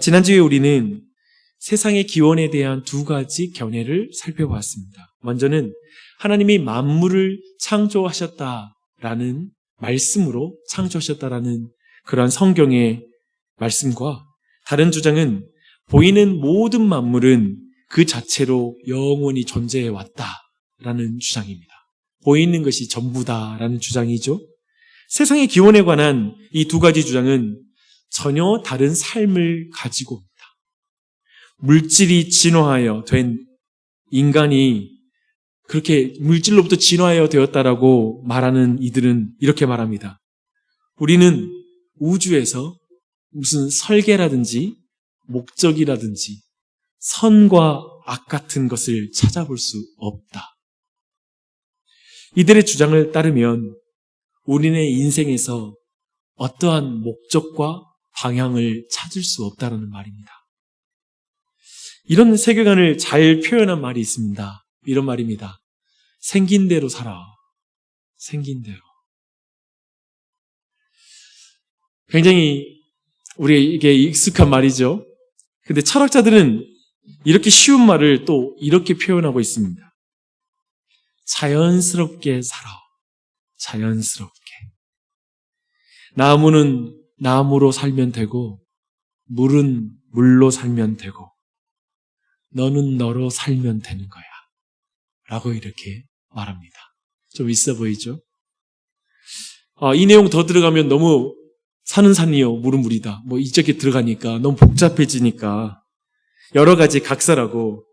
지난주에 우리는 세상의 기원에 대한 두 가지 견해를 살펴보았습니다. 먼저는 하나님이 만물을 창조하셨다라는 말씀으로 창조하셨다라는 그러한 성경의 말씀과, 다른 주장은 보이는 모든 만물은 그 자체로 영원히 존재해 왔다라는 주장입니다. 보이는 것이 전부다라는 주장이죠. 세상의 기원에 관한 이 두 가지 주장은 전혀 다른 삶을 가지고 옵니다. 물질이 진화하여 된 인간이 그렇게 물질로부터 진화하여 되었다라고 말하는 이들은 이렇게 말합니다. 우리는 우주에서 무슨 설계라든지 목적이라든지 선과 악 같은 것을 찾아볼 수 없다. 이들의 주장을 따르면 우리네 인생에서 어떠한 목적과 방향을 찾을 수 없다는 말입니다. 이런 세계관을 잘 표현한 말이 있습니다. 이런 말입니다. 생긴 대로 살아. 생긴 대로. 굉장히 우리에게 익숙한 말이죠. 근데 철학자들은 이렇게 쉬운 말을 또 이렇게 표현하고 있습니다. 자연스럽게 살아. 자연스럽게. 나무는 나무로 살면 되고, 물은 물로 살면 되고, 너는 너로 살면 되는 거야. 라고 이렇게 말합니다. 좀 있어 보이죠? 이 내용 더 들어가면 너무 산은 산이요, 물은 물이다. 이쪽에 들어가니까 너무 복잡해지니까 여러 가지 각설하고,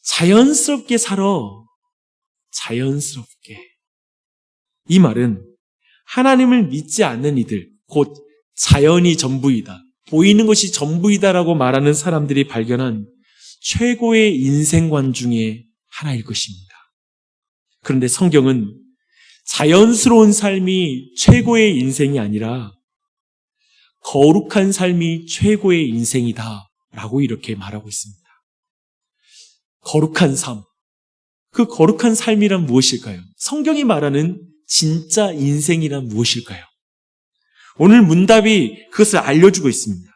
자연스럽게 살아. 자연스럽게. 이 말은 하나님을 믿지 않는 이들, 곧 자연이 전부이다, 보이는 것이 전부이다라고 말하는 사람들이 발견한 최고의 인생관 중에 하나일 것입니다. 그런데 성경은 자연스러운 삶이 최고의 인생이 아니라 거룩한 삶이 최고의 인생이다 라고 이렇게 말하고 있습니다. 거룩한 삶. 그 거룩한 삶이란 무엇일까요? 성경이 말하는 진짜 인생이란 무엇일까요? 오늘 문답이 그것을 알려주고 있습니다.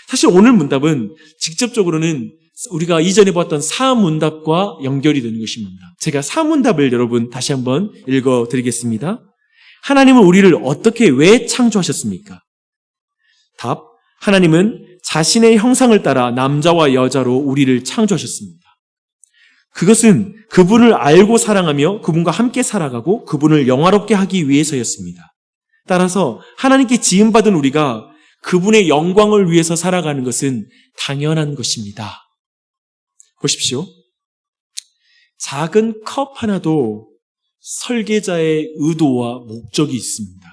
사실 오늘 문답은 직접적으로는 우리가 이전에 봤던 사문답과 연결이 되는 것입니다. 제가 사문답을 여러분 다시 한번 읽어드리겠습니다. 하나님은 우리를 어떻게, 왜 창조하셨습니까? 답. 하나님은 자신의 형상을 따라 남자와 여자로 우리를 창조하셨습니다. 그것은 그분을 알고 사랑하며 그분과 함께 살아가고 그분을 영화롭게 하기 위해서였습니다. 따라서 하나님께 지음받은 우리가 그분의 영광을 위해서 살아가는 것은 당연한 것입니다. 보십시오. 작은 컵 하나도 설계자의 의도와 목적이 있습니다.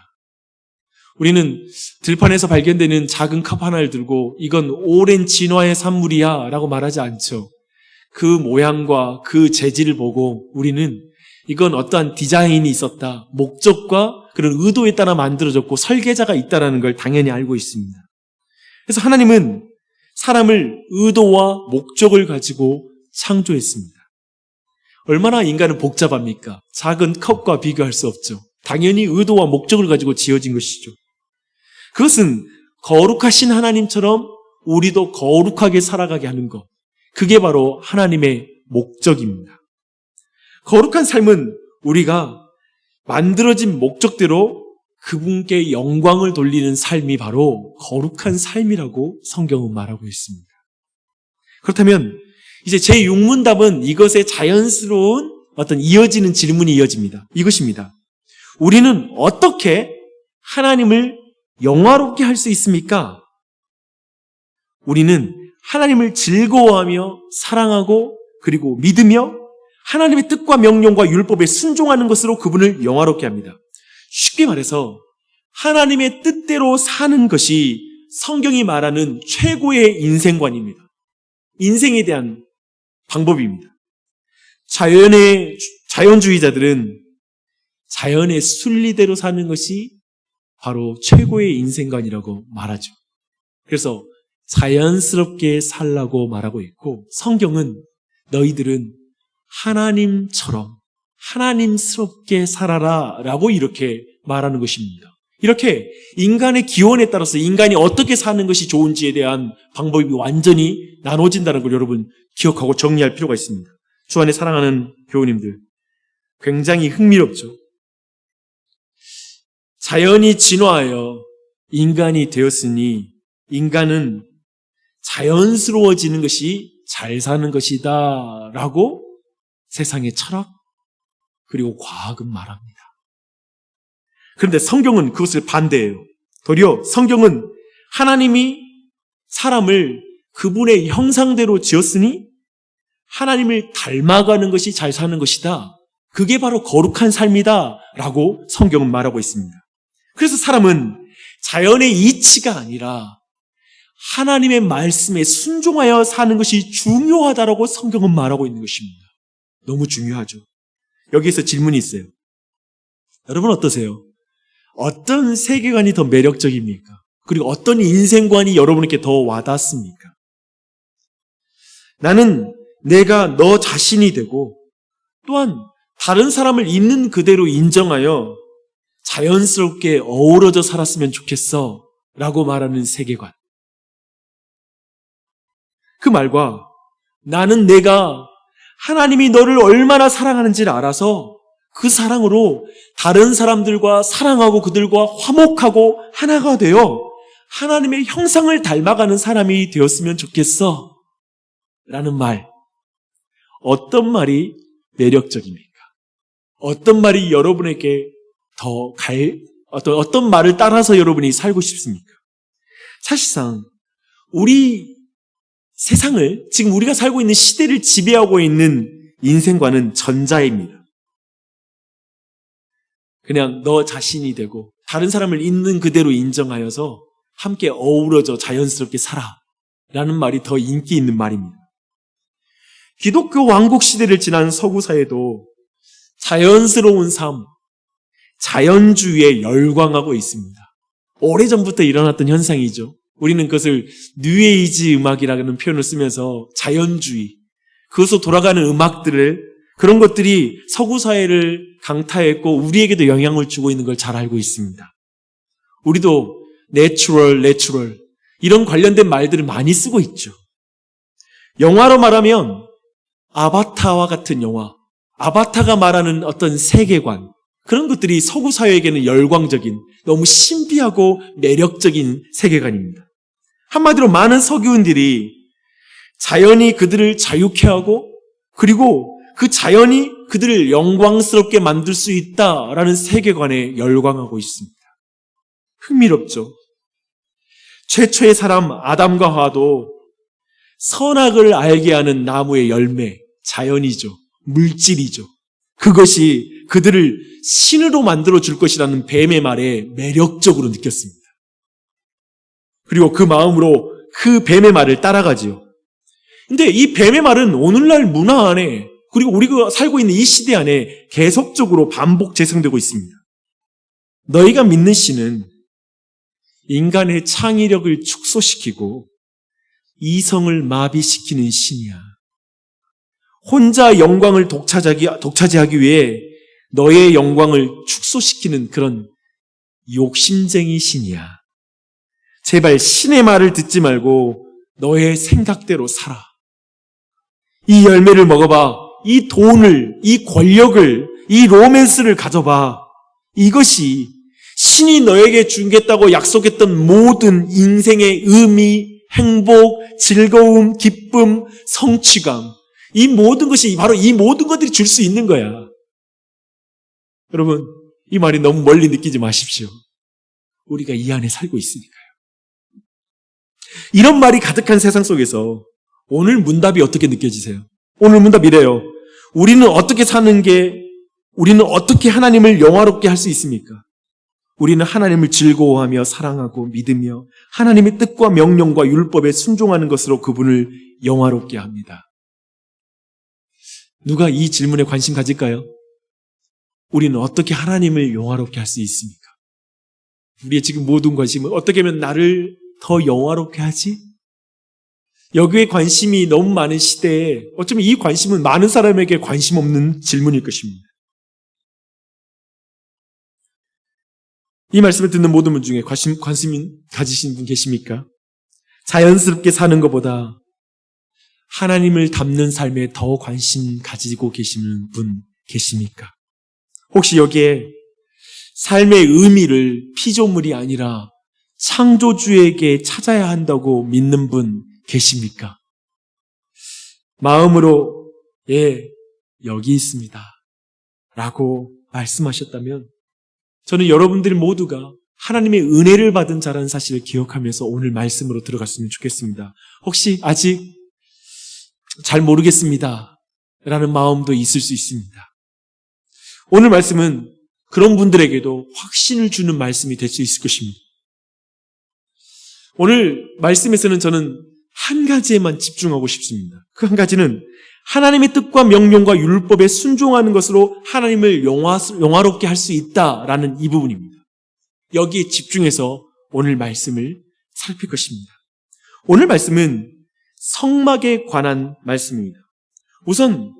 우리는 들판에서 발견되는 작은 컵 하나를 들고 이건 오랜 진화의 산물이야 라고 말하지 않죠. 그 모양과 그 재질을 보고 우리는 이건 어떠한 디자인이 있었다, 목적과 그런 의도에 따라 만들어졌고 설계자가 있다는 걸 당연히 알고 있습니다. 그래서 하나님은 사람을 의도와 목적을 가지고 창조했습니다. 얼마나 인간은 복잡합니까? 작은 컵과 비교할 수 없죠. 당연히 의도와 목적을 가지고 지어진 것이죠. 그것은 거룩하신 하나님처럼 우리도 거룩하게 살아가게 하는 것, 그게 바로 하나님의 목적입니다. 거룩한 삶은 우리가 만들어진 목적대로 그분께 영광을 돌리는 삶이 바로 거룩한 삶이라고 성경은 말하고 있습니다. 그렇다면 이제 제6문답은 이것의 자연스러운 어떤 이어지는 질문이 이어집니다. 이것입니다. 우리는 어떻게 하나님을 영화롭게 할 수 있습니까? 우리는 하나님을 즐거워하며 사랑하고 그리고 믿으며 하나님의 뜻과 명령과 율법에 순종하는 것으로 그분을 영화롭게 합니다. 쉽게 말해서 하나님의 뜻대로 사는 것이 성경이 말하는 최고의 인생관입니다. 인생에 대한 방법입니다. 자연주의자들은 자연의 순리대로 사는 것이 바로 최고의 인생관이라고 말하죠. 그래서 자연스럽게 살라고 말하고 있고, 성경은 너희들은 하나님처럼 하나님스럽게 살아라 라고 이렇게 말하는 것입니다. 이렇게 인간의 기원에 따라서 인간이 어떻게 사는 것이 좋은지에 대한 방법이 완전히 나눠진다는 걸 여러분 기억하고 정리할 필요가 있습니다. 주 안에 사랑하는 교우님들, 굉장히 흥미롭죠. 자연이 진화하여 인간이 되었으니 인간은 자연스러워지는 것이 잘 사는 것이다 라고 세상의 철학 그리고 과학은 말합니다. 그런데 성경은 그것을 반대해요. 도리어 성경은 하나님이 사람을 그분의 형상대로 지었으니 하나님을 닮아가는 것이 잘 사는 것이다. 그게 바로 거룩한 삶이다 라고 성경은 말하고 있습니다. 그래서 사람은 자연의 이치가 아니라 하나님의 말씀에 순종하여 사는 것이 중요하다라고 성경은 말하고 있는 것입니다. 너무 중요하죠. 여기에서 질문이 있어요. 여러분 어떠세요? 어떤 세계관이 더 매력적입니까? 그리고 어떤 인생관이 여러분에게 더 와닿습니까? 나는 내가 너 자신이 되고 또한 다른 사람을 있는 그대로 인정하여 자연스럽게 어우러져 살았으면 좋겠어 라고 말하는 세계관. 그 말과 나는 내가 하나님이 너를 얼마나 사랑하는지를 알아서 그 사랑으로 다른 사람들과 사랑하고 그들과 화목하고 하나가 되어 하나님의 형상을 닮아가는 사람이 되었으면 좋겠어 라는 말, 어떤 말이 매력적입니까? 어떤 말이 여러분에게 어떤 말을 따라서 여러분이 살고 싶습니까? 사실상 우리 세상을, 지금 우리가 살고 있는 시대를 지배하고 있는 인생관은 전자입니다. 그냥 너 자신이 되고 다른 사람을 있는 그대로 인정하여서 함께 어우러져 자연스럽게 살아 라는 말이 더 인기 있는 말입니다. 기독교 왕국 시대를 지난 서구 사회도 자연스러운 삶, 자연주의에 열광하고 있습니다. 오래전부터 일어났던 현상이죠. 우리는 그것을 뉴에이지 음악이라는 표현을 쓰면서 자연주의, 그것으로 돌아가는 음악들을, 그런 것들이 서구 사회를 강타했고 우리에게도 영향을 주고 있는 걸 잘 알고 있습니다. 우리도 내추럴 이런 관련된 말들을 많이 쓰고 있죠. 영화로 말하면 아바타와 같은 영화, 아바타가 말하는 어떤 세계관, 그런 것들이 서구 사회에게는 열광적인, 너무 신비하고 매력적인 세계관입니다. 한마디로 많은 서구인들이 자연이 그들을 자유케 하고 그리고 그 자연이 그들을 영광스럽게 만들 수 있다라는 세계관에 열광하고 있습니다. 흥미롭죠? 최초의 사람 아담과 하와도 선악을 알게 하는 나무의 열매, 자연이죠. 물질이죠. 그것이 그들을 신으로 만들어줄 것이라는 뱀의 말에 매력적으로 느꼈습니다. 그리고 그 마음으로 그 뱀의 말을 따라가지요. 근데 이 뱀의 말은 오늘날 문화 안에, 그리고 우리가 살고 있는 이 시대 안에 계속적으로 반복 재생되고 있습니다. 너희가 믿는 신은 인간의 창의력을 축소시키고 이성을 마비시키는 신이야. 혼자 영광을 독차지하기 위해 너의 영광을 축소시키는 그런 욕심쟁이 신이야. 제발 신의 말을 듣지 말고 너의 생각대로 살아. 이 열매를 먹어봐. 이 돈을, 이 권력을, 이 로맨스를 가져봐. 이것이 신이 너에게 주겠다고 약속했던 모든 인생의 의미, 행복, 즐거움, 기쁨, 성취감, 이 모든 것이 바로 이 모든 것들이 줄 수 있는 거야. 여러분, 이 말이 너무 멀리 느끼지 마십시오. 우리가 이 안에 살고 있으니까요. 이런 말이 가득한 세상 속에서 오늘 문답이 어떻게 느껴지세요? 오늘 문답 이래요. 우리는 어떻게 우리는 어떻게 하나님을 영화롭게 할 수 있습니까? 우리는 하나님을 즐거워하며 사랑하고 믿으며 하나님의 뜻과 명령과 율법에 순종하는 것으로 그분을 영화롭게 합니다. 누가 이 질문에 관심 가질까요? 우리는 어떻게 하나님을 영화롭게 할 수 있습니까? 우리의 지금 모든 관심은 어떻게 하면 나를 더 영화롭게 하지? 여기에 관심이 너무 많은 시대에 어쩌면 이 관심은 많은 사람에게 관심 없는 질문일 것입니다. 이 말씀을 듣는 모든 분 중에 관심 가지신 분 계십니까? 자연스럽게 사는 것보다 하나님을 닮는 삶에 더 관심 가지고 계시는 분 계십니까? 혹시 여기에 삶의 의미를 피조물이 아니라 창조주에게 찾아야 한다고 믿는 분 계십니까? 마음으로 여기 있습니다 라고 말씀하셨다면 저는 여러분들 모두가 하나님의 은혜를 받은 자라는 사실을 기억하면서 오늘 말씀으로 들어갔으면 좋겠습니다. 혹시 아직 잘 모르겠습니다 라는 마음도 있을 수 있습니다. 오늘 말씀은 그런 분들에게도 확신을 주는 말씀이 될 수 있을 것입니다. 오늘 말씀에서는 저는 한 가지에만 집중하고 싶습니다. 그 한 가지는 하나님의 뜻과 명령과 율법에 순종하는 것으로 하나님을 영화롭게 할 수 있다라는 이 부분입니다. 여기에 집중해서 오늘 말씀을 살필 것입니다. 오늘 말씀은 성막에 관한 말씀입니다. 우선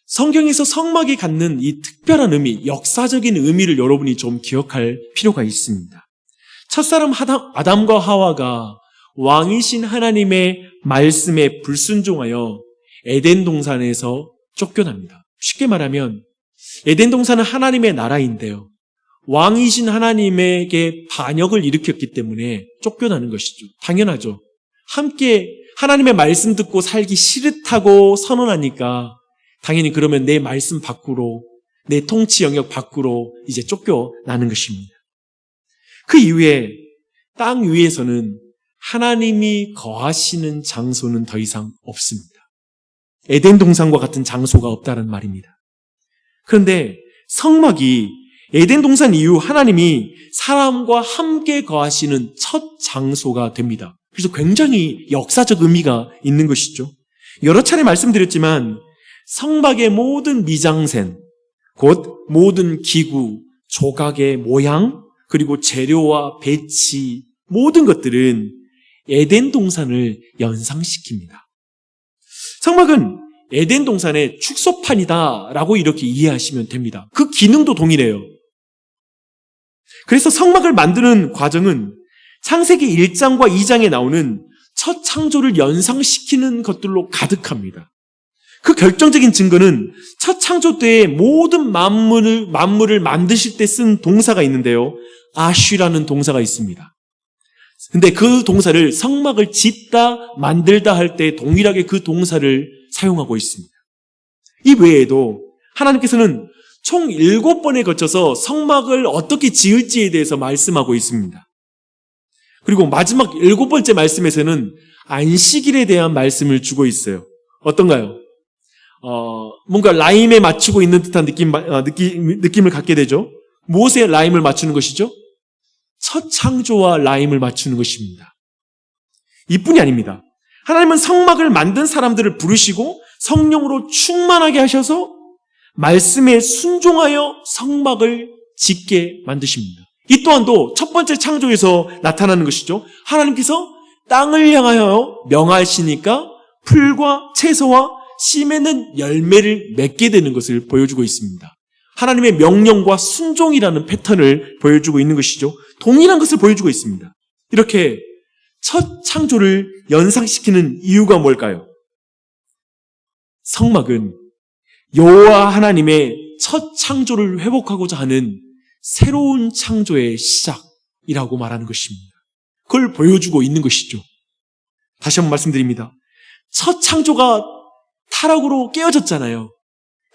성경에서 성막이 갖는 이 특별한 의미, 역사적인 의미를 여러분이 좀 기억할 필요가 있습니다. 첫사람 아담과 하와가 왕이신 하나님의 말씀에 불순종하여 에덴 동산에서 쫓겨납니다. 쉽게 말하면 에덴 동산은 하나님의 나라인데요. 왕이신 하나님에게 반역을 일으켰기 때문에 쫓겨나는 것이죠. 당연하죠. 함께 하나님의 말씀 듣고 살기 싫다고 선언하니까 당연히 그러면 내 말씀 밖으로, 내 통치 영역 밖으로 이제 쫓겨나는 것입니다. 그 이후에 땅 위에서는 하나님이 거하시는 장소는 더 이상 없습니다. 에덴 동산과 같은 장소가 없다는 말입니다. 그런데 성막이 에덴 동산 이후 하나님이 사람과 함께 거하시는 첫 장소가 됩니다. 그래서 굉장히 역사적 의미가 있는 것이죠. 여러 차례 말씀드렸지만 성막의 모든 미장센, 곧 모든 기구, 조각의 모양, 그리고 재료와 배치, 모든 것들은 에덴 동산을 연상시킵니다. 성막은 에덴 동산의 축소판이다라고 이렇게 이해하시면 됩니다. 그 기능도 동일해요. 그래서 성막을 만드는 과정은 창세기 1장과 2장에 나오는 첫 창조를 연상시키는 것들로 가득합니다. 그 결정적인 증거는 첫 창조 때의 모든 만물을 만드실 때 쓴 동사가 있는데요. 아쉬라는 동사가 있습니다. 근데 그 동사를 성막을 짓다, 만들다 할 때 동일하게 그 동사를 사용하고 있습니다. 이 외에도 하나님께서는 총 7번에 거쳐서 성막을 어떻게 지을지에 대해서 말씀하고 있습니다. 그리고 마지막 7번째 말씀에서는 안식일에 대한 말씀을 주고 있어요. 어떤가요? 뭔가 라임에 맞추고 있는 듯한 느낌을 갖게 되죠. 무엇에 라임을 맞추는 것이죠? 첫 창조와 라임을 맞추는 것입니다. 이뿐이 아닙니다. 하나님은 성막을 만든 사람들을 부르시고 성령으로 충만하게 하셔서 말씀에 순종하여 성막을 짓게 만드십니다. 이 또한도 첫 번째 창조에서 나타나는 것이죠. 하나님께서 땅을 향하여 명하시니까 풀과 채소와 씨 맺는 열매를 맺게 되는 것을 보여주고 있습니다. 하나님의 명령과 순종이라는 패턴을 보여주고 있는 것이죠. 동일한 것을 보여주고 있습니다. 이렇게 첫 창조를 연상시키는 이유가 뭘까요? 성막은 여호와 하나님의 첫 창조를 회복하고자 하는 새로운 창조의 시작이라고 말하는 것입니다. 그걸 보여주고 있는 것이죠. 다시 한번 말씀드립니다. 첫 창조가 타락으로 깨어졌잖아요.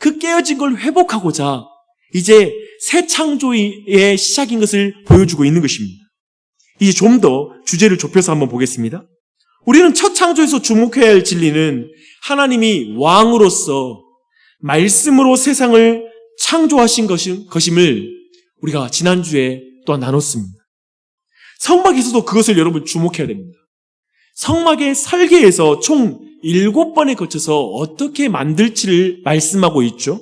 그 깨어진 걸 회복하고자 이제 새 창조의 시작인 것을 보여주고 있는 것입니다. 이제 좀 더 주제를 좁혀서 한번 보겠습니다. 우리는 첫 창조에서 주목해야 할 진리는 하나님이 왕으로서 말씀으로 세상을 창조하신 것임을 우리가 지난주에 또한 나눴습니다. 성막에서도 그것을 여러분 주목해야 됩니다. 성막의 설계에서 총 7번에 거쳐서 어떻게 만들지를 말씀하고 있죠.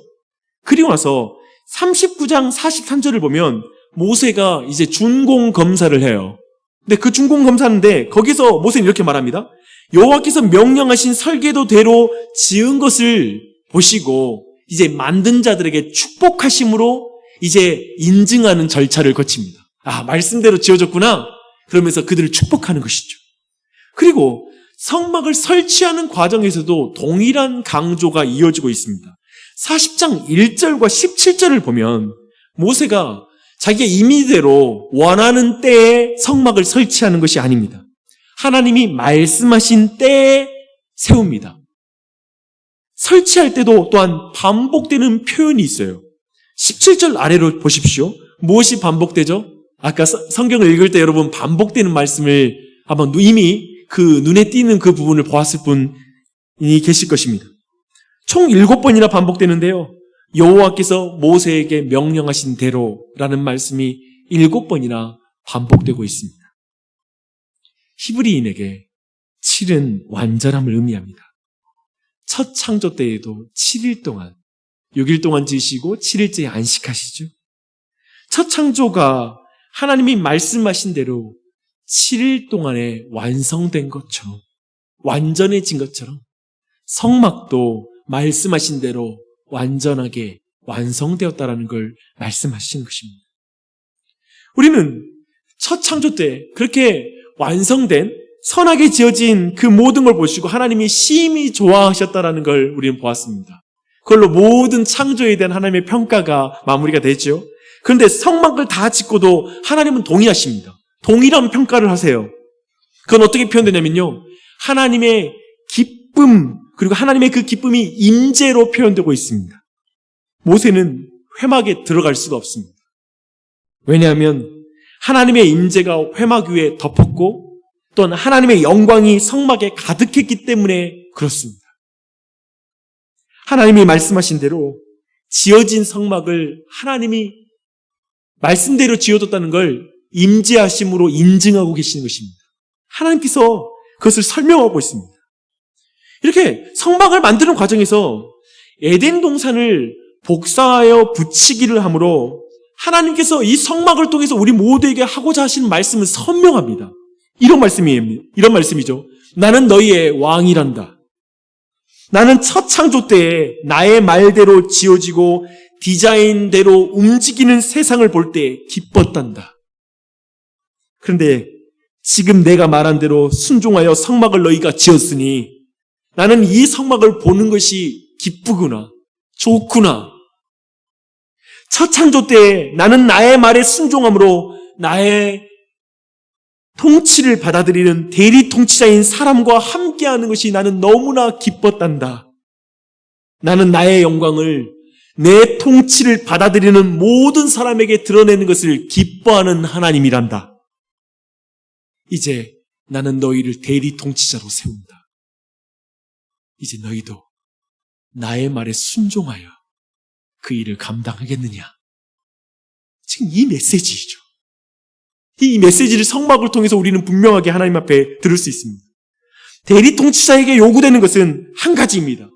그리고 나서 39장 43절을 보면 모세가 이제 준공 검사를 해요. 근데 그 준공 검사인데 거기서 모세는 이렇게 말합니다. 여호와께서 명령하신 설계도대로 지은 것을 보시고 이제 만든 자들에게 축복하심으로 이제 인증하는 절차를 거칩니다. 말씀대로 지어졌구나. 그러면서 그들을 축복하는 것이죠. 그리고 성막을 설치하는 과정에서도 동일한 강조가 이어지고 있습니다. 40장 1절과 17절을 보면 모세가 자기의 임의대로 원하는 때에 성막을 설치하는 것이 아닙니다. 하나님이 말씀하신 때에 세웁니다. 설치할 때도 또한 반복되는 표현이 있어요. 17절 아래로 보십시오. 무엇이 반복되죠? 아까 성경을 읽을 때 여러분 반복되는 말씀을 한번 이미 그 눈에 띄는 그 부분을 보았을 분이 계실 것입니다. 총 7번이나 반복되는데요. 여호와께서 모세에게 명령하신 대로라는 말씀이 7번이나 반복되고 있습니다. 히브리인에게 7은 완전함을 의미합니다. 첫 창조 때에도 7일 동안 6일 동안 지으시고 7일째에 안식하시죠. 첫 창조가 하나님이 말씀하신 대로 7일 동안에 완성된 것처럼 완전해진 것처럼 성막도 말씀하신 대로 완전하게 완성되었다라는 걸 말씀하시는 것입니다. 우리는 첫 창조 때 그렇게 완성된 선하게 지어진 그 모든 걸 보시고 하나님이 심히 좋아하셨다라는 걸 우리는 보았습니다. 그걸로 모든 창조에 대한 하나님의 평가가 마무리가 되죠. 그런데 성막을 다 짓고도 하나님은 동의하십니다. 동일한 평가를 하세요. 그건 어떻게 표현되냐면요. 하나님의 기쁨, 그리고 하나님의 그 기쁨이 임재로 표현되고 있습니다. 모세는 회막에 들어갈 수가 없습니다. 왜냐하면 하나님의 임재가 회막 위에 덮었고 또한 하나님의 영광이 성막에 가득했기 때문에 그렇습니다. 하나님이 말씀하신 대로 지어진 성막을 하나님이 말씀대로 지어뒀다는 걸 임재하심으로 인증하고 계시는 것입니다. 하나님께서 그것을 설명하고 있습니다. 이렇게 성막을 만드는 과정에서 에덴 동산을 복사하여 붙이기를 함으로 하나님께서 이 성막을 통해서 우리 모두에게 하고자 하시는 말씀은 선명합니다. 이런 말씀이죠. 나는 너희의 왕이란다. 나는 첫 창조 때에 나의 말대로 지어지고 디자인대로 움직이는 세상을 볼 때 기뻤단다. 그런데 지금 내가 말한 대로 순종하여 성막을 너희가 지었으니 나는 이 성막을 보는 것이 기쁘구나, 좋구나. 첫 창조 때에 나는 나의 말에 순종함으로 나의 통치를 받아들이는 대리 통치자인 사람과 함께하는 것이 나는 너무나 기뻤단다. 나는 나의 영광을 내 통치를 받아들이는 모든 사람에게 드러내는 것을 기뻐하는 하나님이란다. 이제 나는 너희를 대리 통치자로 세운다. 이제 너희도 나의 말에 순종하여 그 일을 감당하겠느냐? 지금 이 메시지이죠. 이 메시지를 성막을 통해서 우리는 분명하게 하나님 앞에 들을 수 있습니다. 대리 통치자에게 요구되는 것은 한 가지입니다.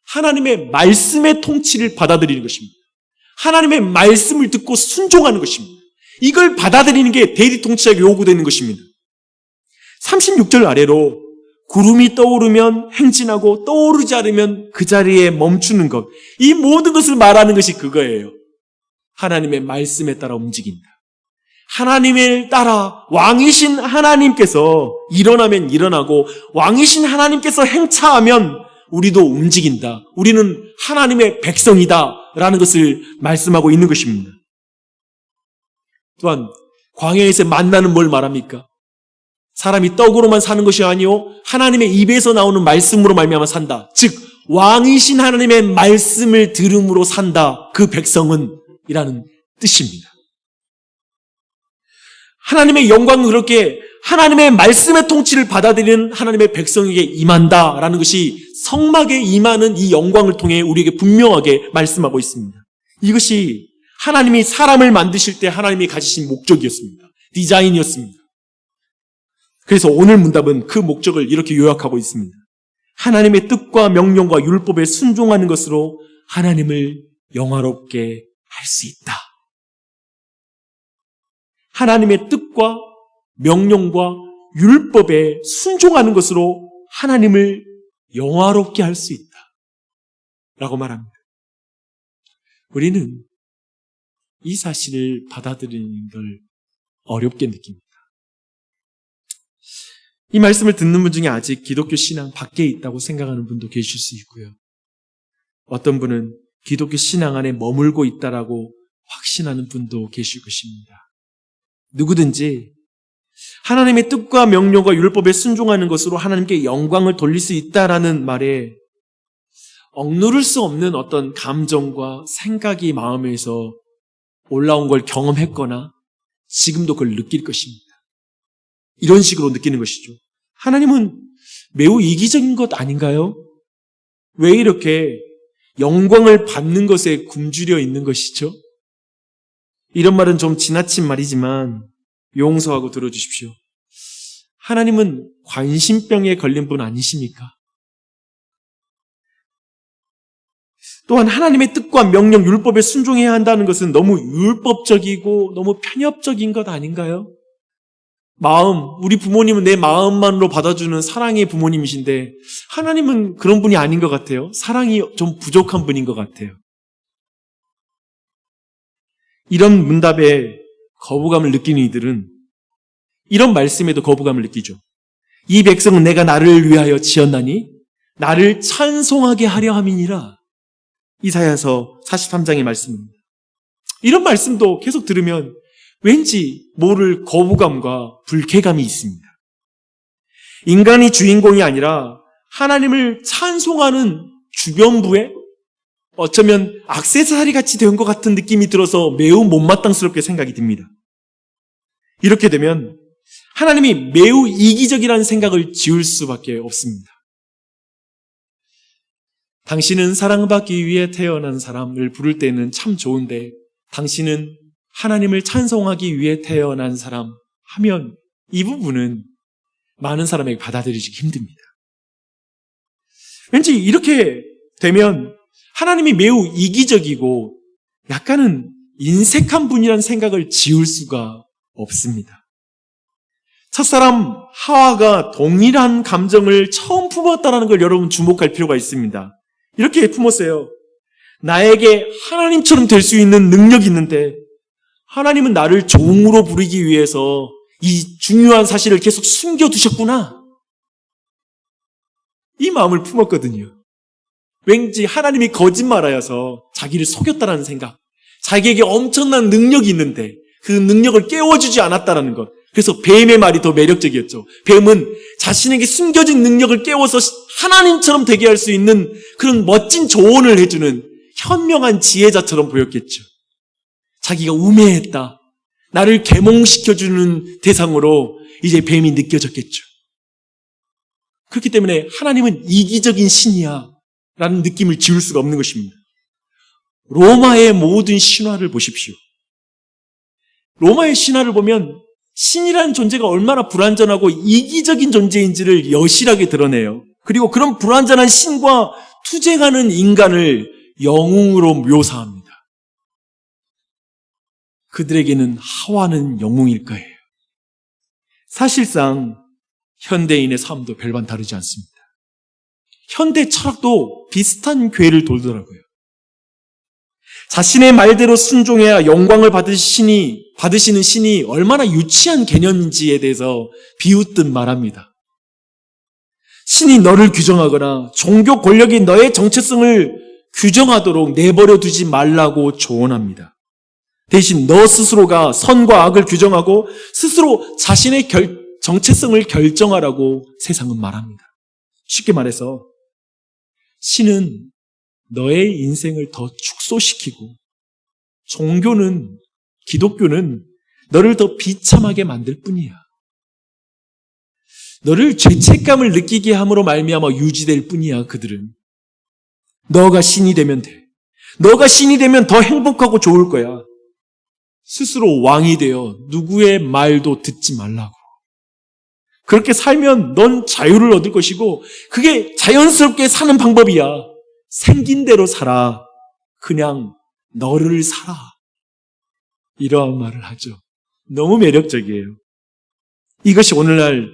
하나님의 말씀의 통치를 받아들이는 것입니다. 하나님의 말씀을 듣고 순종하는 것입니다. 이걸 받아들이는 게 대리 통치자에게 요구되는 것입니다. 36절 아래로 구름이 떠오르면 행진하고 떠오르지 않으면 그 자리에 멈추는 것. 이 모든 것을 말하는 것이 그거예요. 하나님의 말씀에 따라 움직인다. 하나님을 따라 왕이신 하나님께서 일어나면 일어나고 왕이신 하나님께서 행차하면 우리도 움직인다. 우리는 하나님의 백성이다 라는 것을 말씀하고 있는 것입니다. 또한 광야에서 만나는 뭘 말합니까? 사람이 떡으로만 사는 것이 아니요 하나님의 입에서 나오는 말씀으로 말미암아 산다. 즉 왕이신 하나님의 말씀을 들음으로 산다. 그 백성은 이라는 뜻입니다. 하나님의 영광은 그렇게 하나님의 말씀의 통치를 받아들이는 하나님의 백성에게 임한다라는 것이 성막에 임하는 이 영광을 통해 우리에게 분명하게 말씀하고 있습니다. 이것이 하나님이 사람을 만드실 때 하나님이 가지신 목적이었습니다. 디자인이었습니다. 그래서 오늘 문답은 그 목적을 이렇게 요약하고 있습니다. 하나님의 뜻과 명령과 율법에 순종하는 것으로 하나님을 영화롭게 할 수 있다. 하나님의 뜻과 명령과 율법에 순종하는 것으로 하나님을 영화롭게 할 수 있다. 라고 말합니다. 우리는 이 사실을 받아들이는 걸 어렵게 느낍니다. 이 말씀을 듣는 분 중에 아직 기독교 신앙 밖에 있다고 생각하는 분도 계실 수 있고요. 어떤 분은 기독교 신앙 안에 머물고 있다라고 확신하는 분도 계실 것입니다. 누구든지 하나님의 뜻과 명령과 율법에 순종하는 것으로 하나님께 영광을 돌릴 수 있다라는 말에 억누를 수 없는 어떤 감정과 생각이 마음에서 올라온 걸 경험했거나 지금도 그걸 느낄 것입니다. 이런 식으로 느끼는 것이죠. 하나님은 매우 이기적인 것 아닌가요? 왜 이렇게 영광을 받는 것에 굶주려 있는 것이죠? 이런 말은 좀 지나친 말이지만 용서하고 들어주십시오. 하나님은 관심병에 걸린 분 아니십니까? 또한 하나님의 뜻과 명령, 율법에 순종해야 한다는 것은 너무 율법적이고 너무 편협적인 것 아닌가요? 우리 부모님은 내 마음만으로 받아주는 사랑의 부모님이신데 하나님은 그런 분이 아닌 것 같아요. 사랑이 좀 부족한 분인 것 같아요. 이런 문답에 거부감을 느끼는 이들은 이런 말씀에도 거부감을 느끼죠. 이 백성은 내가 나를 위하여 지었나니 나를 찬송하게 하려 함이니라. 이사야서 43장의 말씀입니다. 이런 말씀도 계속 들으면 왠지 모를 거부감과 불쾌감이 있습니다. 인간이 주인공이 아니라 하나님을 찬송하는 주변부에 어쩌면 액세서리 같이 된 것 같은 느낌이 들어서 매우 못마땅스럽게 생각이 듭니다. 이렇게 되면 하나님이 매우 이기적이라는 생각을 지울 수밖에 없습니다. 당신은 사랑받기 위해 태어난 사람을 부를 때는 참 좋은데 당신은 하나님을 찬송하기 위해 태어난 사람 하면 이 부분은 많은 사람에게 받아들이기 힘듭니다. 왠지 이렇게 되면 하나님이 매우 이기적이고 약간은 인색한 분이라는 생각을 지울 수가 없습니다. 첫사람 하와가 동일한 감정을 처음 품었다는 걸 여러분 주목할 필요가 있습니다. 이렇게 품었어요. 나에게 하나님처럼 될 수 있는 능력이 있는데 하나님은 나를 종으로 부르기 위해서 이 중요한 사실을 계속 숨겨두셨구나. 이 마음을 품었거든요. 왠지 하나님이 거짓말하여서 자기를 속였다는 생각, 자기에게 엄청난 능력이 있는데 그 능력을 깨워주지 않았다는 것. 그래서 뱀의 말이 더 매력적이었죠. 뱀은 자신에게 숨겨진 능력을 깨워서 하나님처럼 되게 할 수 있는 그런 멋진 조언을 해주는 현명한 지혜자처럼 보였겠죠. 자기가 우매했다. 나를 계몽시켜주는 대상으로 이제 뱀이 느껴졌겠죠. 그렇기 때문에 하나님은 이기적인 신이야 라는 느낌을 지울 수가 없는 것입니다. 로마의 모든 신화를 보십시오. 로마의 신화를 보면 신이라는 존재가 얼마나 불완전하고 이기적인 존재인지를 여실하게 드러내요. 그리고 그런 불완전한 신과 투쟁하는 인간을 영웅으로 묘사합니다. 그들에게는 하와는 영웅일 거예요. 사실상 현대인의 삶도 별반 다르지 않습니다. 현대 철학도 비슷한 궤를 돌더라고요. 자신의 말대로 순종해야 영광을 받으시는 신이 얼마나 유치한 개념인지에 대해서 비웃듯 말합니다. 신이 너를 규정하거나 종교 권력이 너의 정체성을 규정하도록 내버려 두지 말라고 조언합니다. 대신 너 스스로가 선과 악을 규정하고 스스로 자신의 정체성을 결정하라고 세상은 말합니다. 쉽게 말해서 신은 너의 인생을 더 축소시키고 종교는, 기독교는 너를 더 비참하게 만들 뿐이야. 너를 죄책감을 느끼게 함으로 말미암아 유지될 뿐이야. 그들은 너가 신이 되면 돼. 너가 신이 되면 더 행복하고 좋을 거야. 스스로 왕이 되어 누구의 말도 듣지 말라고. 그렇게 살면 넌 자유를 얻을 것이고 그게 자연스럽게 사는 방법이야. 생긴 대로 살아. 그냥 너를 살아. 이러한 말을 하죠. 너무 매력적이에요. 이것이 오늘날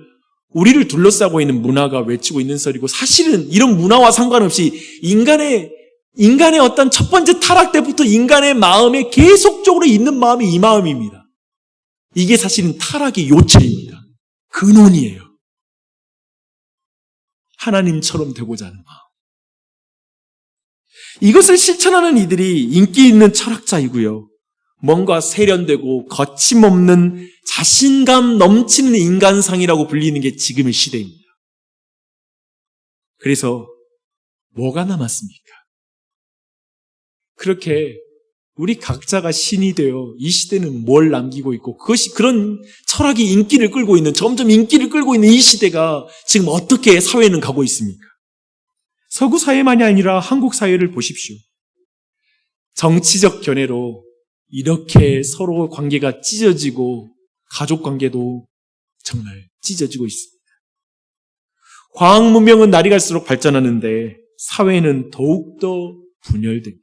우리를 둘러싸고 있는 문화가 외치고 있는 소리고 사실은 이런 문화와 상관없이 인간의 어떤 첫 번째 타락 때부터 인간의 마음에 계속적으로 있는 마음이 이 마음입니다. 이게 사실은 타락의 요체입니다. 근원이에요. 하나님처럼 되고자 하는 마음. 이것을 실천하는 이들이 인기 있는 철학자이고요. 뭔가 세련되고 거침없는 자신감 넘치는 인간상이라고 불리는 게 지금의 시대입니다. 그래서 뭐가 남았습니까? 그렇게 우리 각자가 신이 되어 이 시대는 뭘 남기고 있고 그것이 그런 철학이 인기를 끌고 있는 점점 인기를 끌고 있는 이 시대가 지금 어떻게 사회는 가고 있습니까? 서구 사회만이 아니라 한국 사회를 보십시오. 정치적 견해로 이렇게 서로 관계가 찢어지고 가족 관계도 정말 찢어지고 있습니다. 과학 문명은 날이 갈수록 발전하는데 사회는 더욱더 분열됩니다.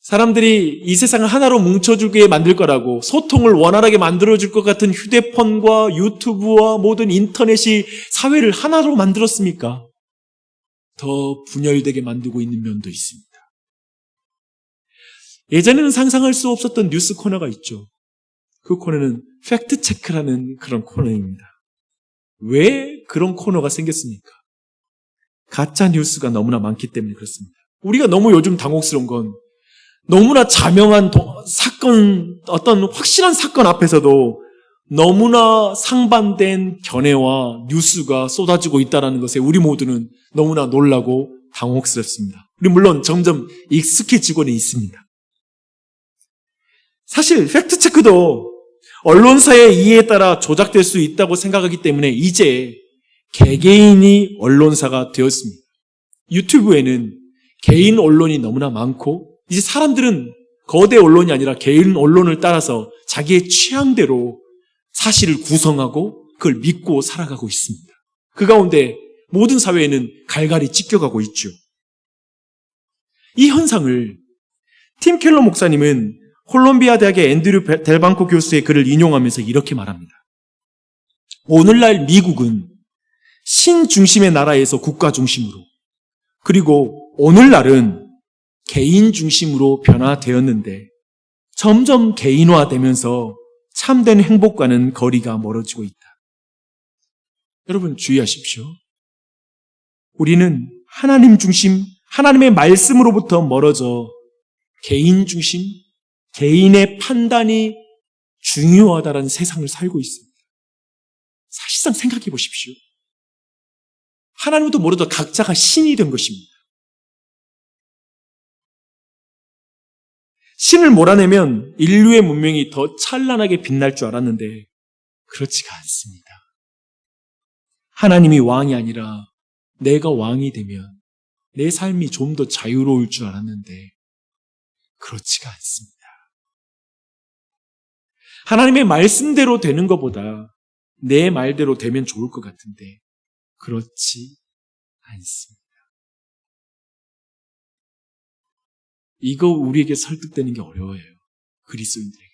사람들이 이 세상을 하나로 뭉쳐주게 만들 거라고 소통을 원활하게 만들어줄 것 같은 휴대폰과 유튜브와 모든 인터넷이 사회를 하나로 만들었습니까? 더 분열되게 만들고 있는 면도 있습니다. 예전에는 상상할 수 없었던 뉴스 코너가 있죠. 그 코너는 팩트체크라는 그런 코너입니다. 왜 그런 코너가 생겼습니까? 가짜 뉴스가 너무나 많기 때문에 그렇습니다. 우리가 너무 요즘 당혹스러운 건 너무나 자명한 사건, 어떤 확실한 사건 앞에서도 너무나 상반된 견해와 뉴스가 쏟아지고 있다는 것에 우리 모두는 너무나 놀라고 당혹스럽습니다. 우리 물론 점점 익숙해지고는 있습니다. 사실 팩트체크도 언론사의 이해에 따라 조작될 수 있다고 생각하기 때문에 이제 개개인이 언론사가 되었습니다. 유튜브에는 개인 언론이 너무나 많고 이제 사람들은 거대 언론이 아니라 개인 언론을 따라서 자기의 취향대로 사실을 구성하고 그걸 믿고 살아가고 있습니다. 그 가운데 모든 사회에는 갈갈이 찢겨가고 있죠. 이 현상을 팀 켈러 목사님은 콜롬비아 대학의 앤드류 델방코 교수의 글을 인용하면서 이렇게 말합니다. 오늘날 미국은 신 중심의 나라에서 국가 중심으로 그리고 오늘날은 개인 중심으로 변화되었는데 점점 개인화되면서 참된 행복과는 거리가 멀어지고 있다. 여러분 주의하십시오. 우리는 하나님 중심, 하나님의 말씀으로부터 멀어져 개인 중심, 개인의 판단이 중요하다는 세상을 살고 있습니다. 사실상 생각해 보십시오. 하나님도 모르도 각자가 신이 된 것입니다. 신을 몰아내면 인류의 문명이 더 찬란하게 빛날 줄 알았는데 그렇지가 않습니다. 하나님이 왕이 아니라 내가 왕이 되면 내 삶이 좀 더 자유로울 줄 알았는데 그렇지가 않습니다. 하나님의 말씀대로 되는 것보다 내 말대로 되면 좋을 것 같은데 그렇지 않습니다. 이거 우리에게 설득되는 게 어려워요. 그리스도인들에게.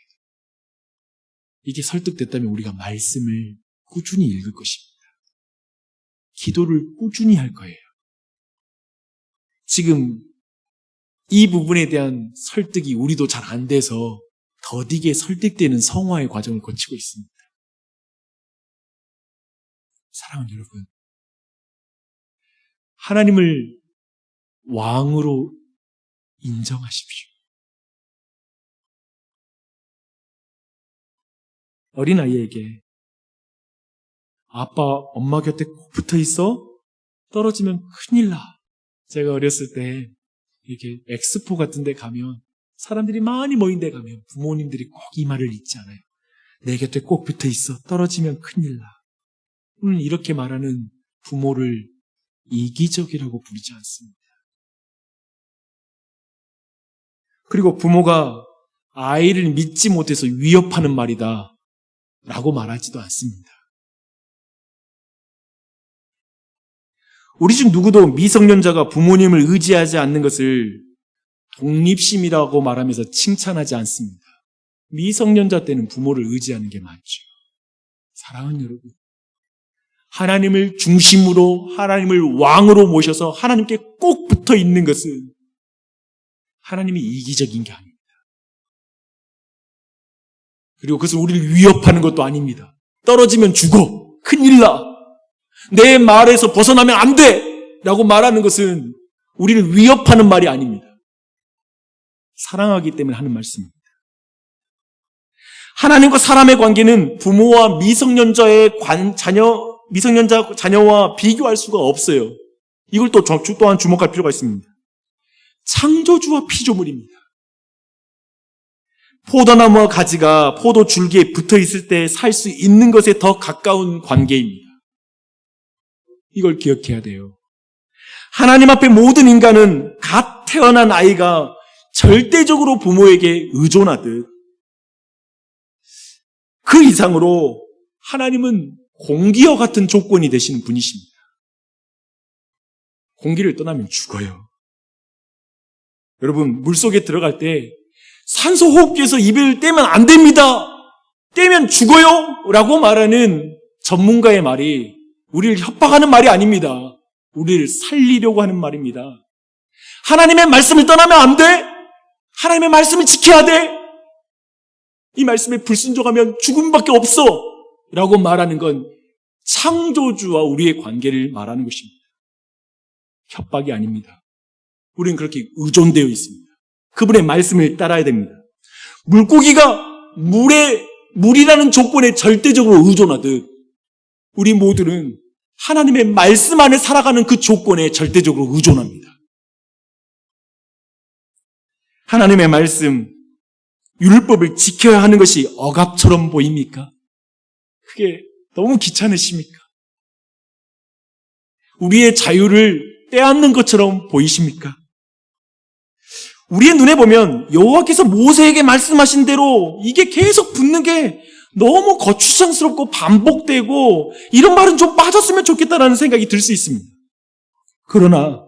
이게 설득됐다면 우리가 말씀을 꾸준히 읽을 것입니다. 기도를 꾸준히 할 거예요. 지금 이 부분에 대한 설득이 우리도 잘 안 돼서 더디게 설득되는 성화의 과정을 거치고 있습니다. 사랑하는 여러분, 하나님을 왕으로 인정하십시오. 어린아이에게 아빠, 엄마 곁에 꼭 붙어 있어? 떨어지면 큰일 나. 제가 어렸을 때 이렇게 엑스포 같은 데 가면 사람들이 많이 모인 데 가면 부모님들이 꼭 이 말을 잊지 않아요. 내 곁에 꼭 붙어 있어. 떨어지면 큰일 나. 이렇게 말하는 부모를 이기적이라고 부르지 않습니다. 그리고 부모가 아이를 믿지 못해서 위협하는 말이다 라고 말하지도 않습니다. 우리 중 누구도 미성년자가 부모님을 의지하지 않는 것을 독립심이라고 말하면서 칭찬하지 않습니다. 미성년자 때는 부모를 의지하는 게 맞죠. 사랑하는 여러분, 하나님을 중심으로 하나님을 왕으로 모셔서 하나님께 꼭 붙어 있는 것은 하나님이 이기적인 게 아닙니다. 그리고 그것을 우리를 위협하는 것도 아닙니다. 떨어지면 죽어. 큰일 나. 내 말에서 벗어나면 안 돼. 라고 말하는 것은 우리를 위협하는 말이 아닙니다. 사랑하기 때문에 하는 말씀입니다. 하나님과 사람의 관계는 부모와 미성년자 자녀와 비교할 수가 없어요. 이걸 또한 주목할 필요가 있습니다. 창조주와 피조물입니다. 포도나무와 가지가 포도 줄기에 붙어 있을 때 살 수 있는 것에 더 가까운 관계입니다. 이걸 기억해야 돼요. 하나님 앞에 모든 인간은 갓 태어난 아이가 절대적으로 부모에게 의존하듯 그 이상으로 하나님은 공기와 같은 조건이 되시는 분이십니다. 공기를 떠나면 죽어요. 여러분, 물속에 들어갈 때 산소 호흡기에서 입을 떼면 안 됩니다. 떼면 죽어요. 라고 말하는 전문가의 말이 우리를 협박하는 말이 아닙니다. 우리를 살리려고 하는 말입니다. 하나님의 말씀을 떠나면 안 돼. 하나님의 말씀을 지켜야 돼. 이 말씀에 불순종하면 죽음밖에 없어. 라고 말하는 건 창조주와 우리의 관계를 말하는 것입니다. 협박이 아닙니다. 우리는 그렇게 의존되어 있습니다. 그분의 말씀을 따라야 됩니다. 물고기가 물이라는 조건에 절대적으로 의존하듯 우리 모두는 하나님의 말씀 안에 살아가는 그 조건에 절대적으로 의존합니다. 하나님의 말씀, 율법을 지켜야 하는 것이 억압처럼 보입니까? 그게 너무 귀찮으십니까? 우리의 자유를 빼앗는 것처럼 보이십니까? 우리의 눈에 보면 여호와께서 모세에게 말씀하신 대로 이게 계속 붙는 게 너무 거추장스럽고 반복되고 이런 말은 좀 빠졌으면 좋겠다라는 생각이 들 수 있습니다. 그러나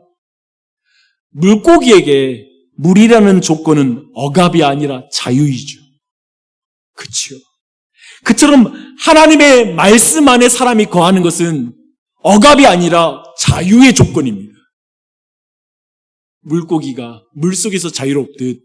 물고기에게 물이라는 조건은 억압이 아니라 자유이죠. 그렇죠. 그처럼 하나님의 말씀 안에 사람이 거하는 것은 억압이 아니라 자유의 조건입니다. 물고기가 물속에서 자유롭듯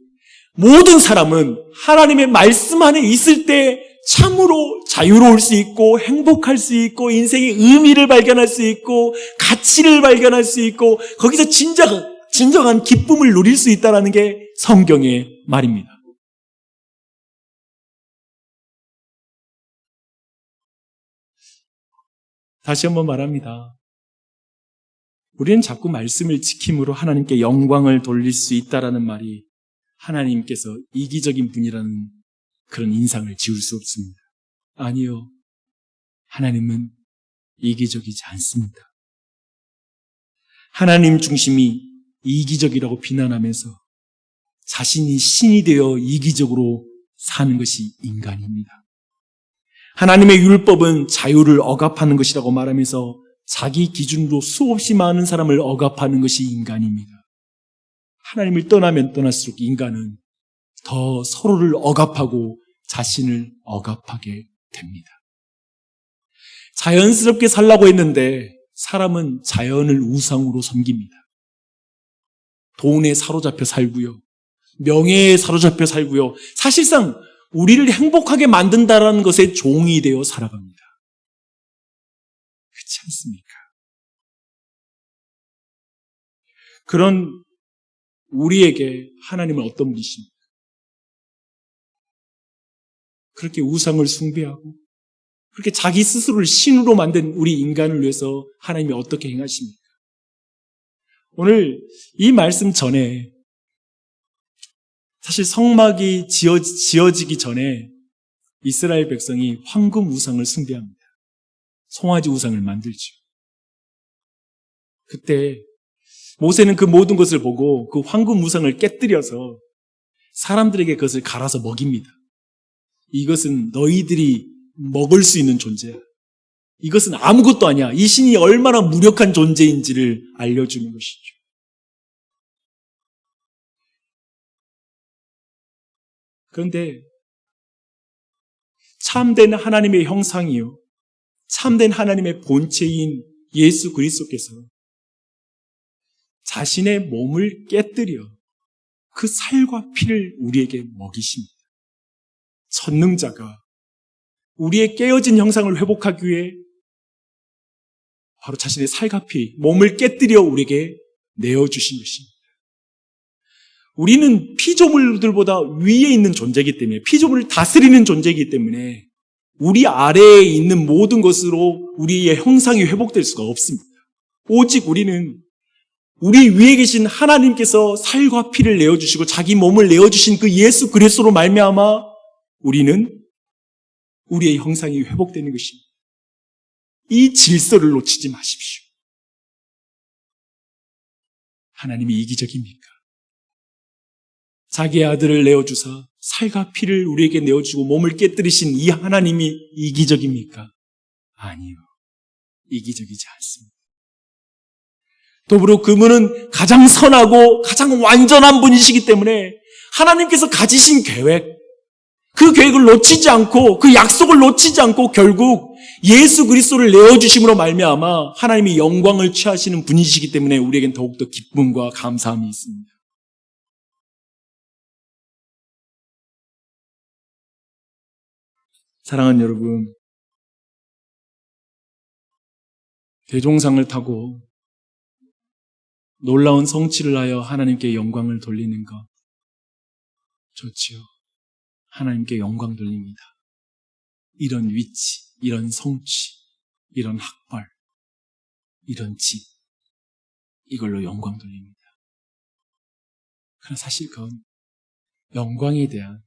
모든 사람은 하나님의 말씀 안에 있을 때 참으로 자유로울 수 있고 행복할 수 있고 인생의 의미를 발견할 수 있고 가치를 발견할 수 있고 거기서 진정한 기쁨을 누릴 수 있다는 게 성경의 말입니다. 다시 한번 말합니다. 우리는 자꾸 말씀을 지킴으로 하나님께 영광을 돌릴 수 있다라는 말이 하나님께서 이기적인 분이라는 그런 인상을 지울 수 없습니다. 아니요. 하나님은 이기적이지 않습니다. 하나님 중심이 이기적이라고 비난하면서 자신이 신이 되어 이기적으로 사는 것이 인간입니다. 하나님의 율법은 자유를 억압하는 것이라고 말하면서 자기 기준으로 수없이 많은 사람을 억압하는 것이 인간입니다. 하나님을 떠나면 떠날수록 인간은 더 서로를 억압하고 자신을 억압하게 됩니다. 자연스럽게 살라고 했는데 사람은 자연을 우상으로 섬깁니다. 돈에 사로잡혀 살고요. 명예에 사로잡혀 살고요. 사실상 우리를 행복하게 만든다라는 것에 종이 되어 살아갑니다. 그렇지 않습니까? 그런 우리에게 하나님은 어떤 분이십니까? 그렇게 우상을 숭배하고 그렇게 자기 스스로를 신으로 만든 우리 인간을 위해서 하나님이 어떻게 행하십니까? 오늘 이 말씀 전에 사실 성막이 지어지기 전에 이스라엘 백성이 황금 우상을 숭배합니다. 송아지 우상을 만들죠. 그때 모세는 그 모든 것을 보고 그 황금 우상을 깨뜨려서 사람들에게 그것을 갈아서 먹입니다. 이것은 너희들이 먹을 수 있는 존재야. 이것은 아무것도 아니야. 이 신이 얼마나 무력한 존재인지를 알려주는 것이죠. 그런데 참된 하나님의 형상이요, 참된 하나님의 본체인 예수 그리스도께서 자신의 몸을 깨뜨려 그 살과 피를 우리에게 먹이십니다. 전능자가 우리의 깨어진 형상을 회복하기 위해 바로 자신의 살과 피, 몸을 깨뜨려 우리에게 내어주신 것입니다. 우리는 피조물들보다 위에 있는 존재이기 때문에, 피조물을 다스리는 존재이기 때문에 우리 아래에 있는 모든 것으로 우리의 형상이 회복될 수가 없습니다. 오직 우리는 우리 위에 계신 하나님께서 살과 피를 내어주시고 자기 몸을 내어주신 그 예수 그리스도로 말미암아 우리는 우리의 형상이 회복되는 것입니다. 이 질서를 놓치지 마십시오. 하나님이 이기적입니까? 자기의 아들을 내어주사 살과 피를 우리에게 내어주고 몸을 깨뜨리신 이 하나님이 이기적입니까? 아니요. 이기적이지 않습니다. 더불어 그분은 가장 선하고 가장 완전한 분이시기 때문에 하나님께서 가지신 계획, 그 계획을 놓치지 않고 그 약속을 놓치지 않고 결국 예수 그리스도를 내어주심으로 말미암아 하나님이 영광을 취하시는 분이시기 때문에 우리에겐 더욱더 기쁨과 감사함이 있습니다. 사랑하는 여러분, 대종상을 타고 놀라운 성취를 하여 하나님께 영광을 돌리는 것 좋지요. 하나님께 영광 돌립니다. 이런 위치, 이런 성취, 이런 학벌, 이런 집, 이걸로 영광 돌립니다. 그러나 사실 그건 영광에 대한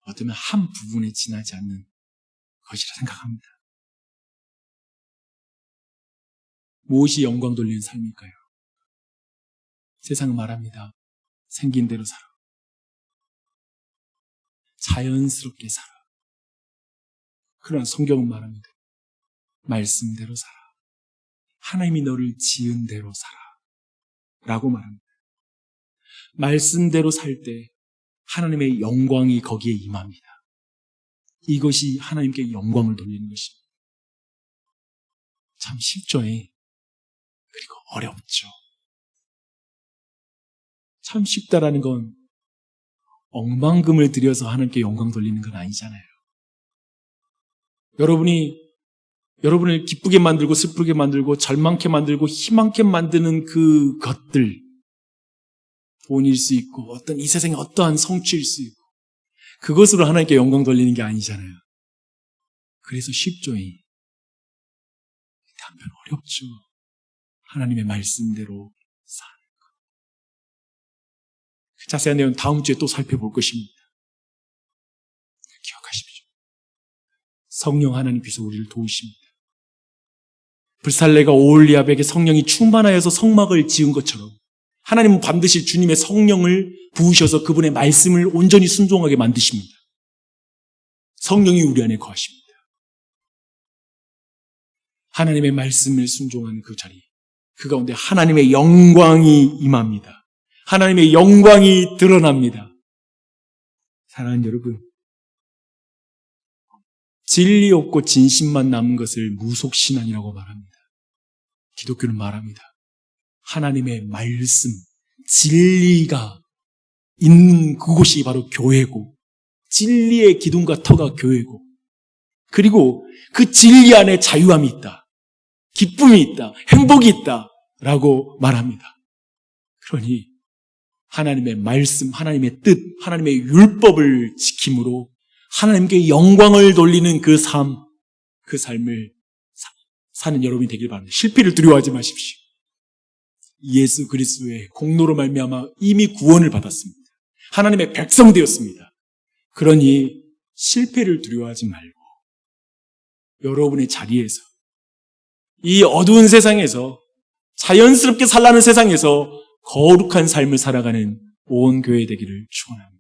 어쩌면 한 부분에 지나지 않는 것이라 생각합니다. 무엇이 영광 돌리는 삶일까요? 세상은 말합니다. 생긴 대로 살아. 자연스럽게 살아. 그러나 성경은 말합니다. 말씀대로 살아. 하나님이 너를 지은 대로 살아. 라고 말합니다. 말씀대로 살 때 하나님의 영광이 거기에 임합니다. 이것이 하나님께 영광을 돌리는 것입니다. 참 쉽죠. 그리고 어렵죠. 참 쉽다라는 건 억만금을 들여서 하나님께 영광 돌리는 건 아니잖아요. 여러분을 기쁘게 만들고 슬프게 만들고 절망케 만들고 희망케 만드는 그 것들, 돈일 수 있고 어떤 이 세상의 어떠한 성취일 수 있고 그것으로 하나님께 영광 돌리는 게 아니잖아요. 그래서 쉽죠. 한편 어렵죠. 하나님의 말씀대로 사는 것. 그 자세한 내용은 다음 주에 또 살펴볼 것입니다. 기억하십시오. 성령 하나님께서 우리를 도우십니다. 불살레가 오홀리압에게 성령이 충만하여서 성막을 지은 것처럼 하나님은 반드시 주님의 성령을 부으셔서 그분의 말씀을 온전히 순종하게 만드십니다. 성령이 우리 안에 거하십니다. 하나님의 말씀을 순종하는 그 자리, 그 가운데 하나님의 영광이 임합니다. 하나님의 영광이 드러납니다. 사랑하는 여러분, 진리 없고 진심만 남은 것을 무속신앙이라고 말합니다. 기독교는 말합니다. 하나님의 말씀, 진리가 있는 그곳이 바로 교회고, 진리의 기둥과 터가 교회고, 그리고 그 진리 안에 자유함이 있다, 기쁨이 있다, 행복이 있다 라고 말합니다. 그러니 하나님의 말씀, 하나님의 뜻, 하나님의 율법을 지킴으로 하나님께 영광을 돌리는 그 삶을 사는 여러분이 되길 바랍니다. 실패를 두려워하지 마십시오. 예수 그리스도의 공로로 말미암아 이미 구원을 받았습니다. 하나님의 백성 되었습니다. 그러니 실패를 두려워하지 말고 여러분의 자리에서 이 어두운 세상에서 자연스럽게 살라는 세상에서 거룩한 삶을 살아가는 온 교회 되기를 축원합니다.